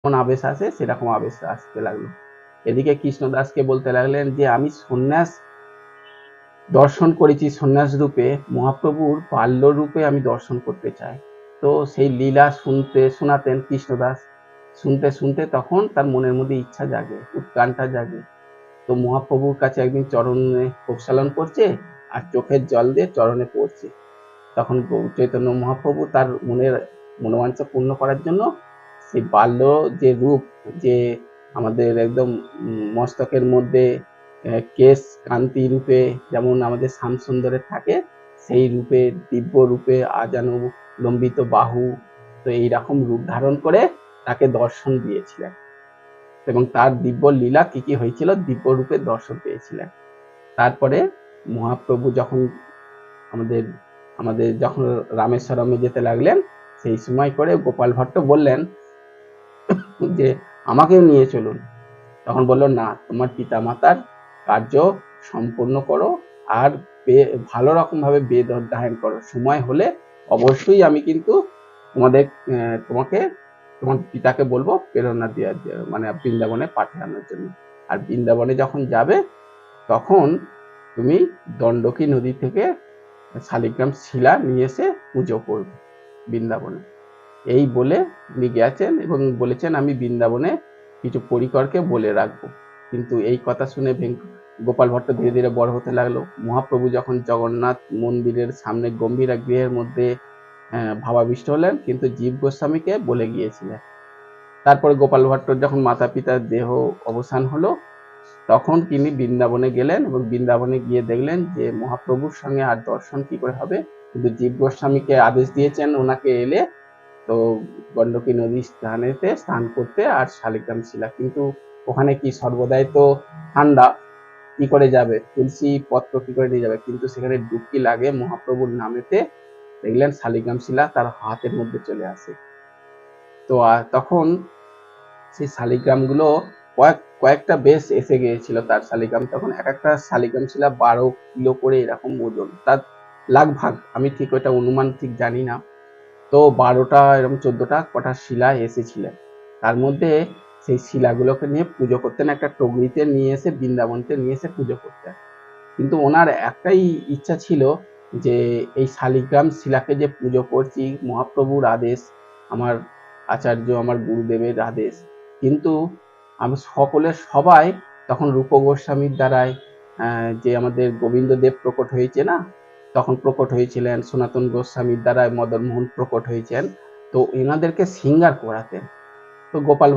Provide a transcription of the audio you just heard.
যেমন আবেশ আসে সেরকম আবেশ আসতে লাগলো। এদিকে কৃষ্ণদাসকে বলতে লাগলেন যে আমি সন্ন্যাস দর্শন করেছি, সন্ন্যাস রূপে মহাপ্রভুর বাল্য রূপে আমি দর্শন করতে চাই। তো সেই লীলা শোনাতেন কৃষ্ণদাস, শুনতে শুনতে তখন তার মনের মধ্যে ইচ্ছা জাগে, উৎকণ্ঠা জাগে। তো মহাপ্রভুর কাছে একদিন চরণে প্রক্ষালন করছে আর চোখের জল দিয়ে চরণে পড়ছে। তখন চৈতন্য মহাপ্রভু তার মনের মনোবাঞ্ছা পূর্ণ করার জন্য সেই বাল্য যে রূপ, যে আমাদের একদম মস্তকের মধ্যে কেশ কান্তি রূপে যেমন আমাদের শ্যামসুন্দরের থাকে, সেই রূপে দিব্য রূপে আজানু লম্বিত বাহু, তো এইরকম রূপ ধারণ করে তাকে দর্শন দিয়েছিলেন এবং তার দিব্য লীলা কি কি হয়েছিল দিব্য রূপে দর্শন পেয়েছিলেন। তারপরে মহাপ্রভু যখন আমাদের আমাদের যখন রামেশ্বরমে যেতে লাগলেন, সেই সময় করে গোপাল ভট্ট বললেন যে আমাকেও নিয়ে চলুন। তখন বলল না, তোমার পিতা মাতার কার্য সম্পূর্ণ করো আর ভালো রকম ভাবে বেদ অধ্যয়ন করো, সময় হলে অবশ্যই আমি কিন্তু তোমাকে তোমার পিতাকে বলবো প্রেরণা দেওয়ার মানে বৃন্দাবনে পাঠানোর জন্য। আর বৃন্দাবনে যখন যাবে তখন তুমি দণ্ডকী নদী থেকে শালিগ্রাম শিলা নিয়ে এসে পুজো করবে বৃন্দাবনে। এই বলে উনি গেছেন এবং বলেছেন আমি বৃন্দাবনে কিছু পরিকরকে বলে রাখবো। কিন্তু এই কথা শুনে গোপাল ভট্ট ধীরে ধীরে বড় হতে লাগলো। মহাপ্রভু যখন জগন্নাথ মন্দিরের সামনে গম্ভীরা গৃহের মধ্যে ভাবাবিষ্ট হলেন, কিন্তু জীব গোস্বামীকে বলে গিয়েছিলেন। তারপরে গোপাল ভট্টর যখন মাতা পিতার দেহ অবসান হলো, তখন তিনি বৃন্দাবনে গেলেন এবং বৃন্দাবনে গিয়ে দেখলেন যে মহাপ্রভুর সঙ্গে আর দর্শন কি করে হবে, কিন্তু জীব গোস্বামীকে আদেশ দিয়েছেন ওনাকে এলে তো গণ্ডকী নদী স্নান করতে আর শালিগ্রাম শিলা, কিন্তু ওখানে কি সর্বদাই তো ঠান্ডা, কি করে যাবে, তুলসী পত্র কি করে নিয়ে যাবে, কিন্তু সেখানে ডুবকি লাগে মহাপ্রভুর নামেতে, দেখলেন শালিগ্রাম শিলা তার হাতের মধ্যে চলে আসে। তো তখন সেই শালিগ্রাম গুলো কয়েকটা বেশ এসে গিয়েছিল তার শালিগ্রাম, তখন এক একটা শালিগ্রাম শিলা 12 কিলো করে এরকম ওজন, তার লাগ আমি ঠিক ওইটা অনুমান ঠিক জানি না। তো 12টা এরকম 14টা কটা শিলা এসেছিলেন, তার মধ্যে সেই শিলাগুলোকে নিয়ে পুজো করতেন, একটা টগরিতে নিয়ে এসে বৃন্দাবনতে নিয়ে এসে পুজো করতেন। কিন্তু ওনার একটাই ইচ্ছা ছিল যে এই শালিগ্রাম শিলাকে যে পুজো করছি মহাপ্রভুর আদেশ, আমার আচার্য আমার গুরুদেবের আদেশ, কিন্তু আমি সবাই তখন রূপ গোস্বামীর দ্বারাই যে আমাদের গোবিন্দ দেব প্রকট হয়েছে না, তখন প্রকট হয়েছিলেন, সনাতন গোস্বামীর দ্বারাই মদন মোহন প্রকট হয়েছেন, তো এনাদেরকে সিঙ্গার করাতেন। তো গোপাল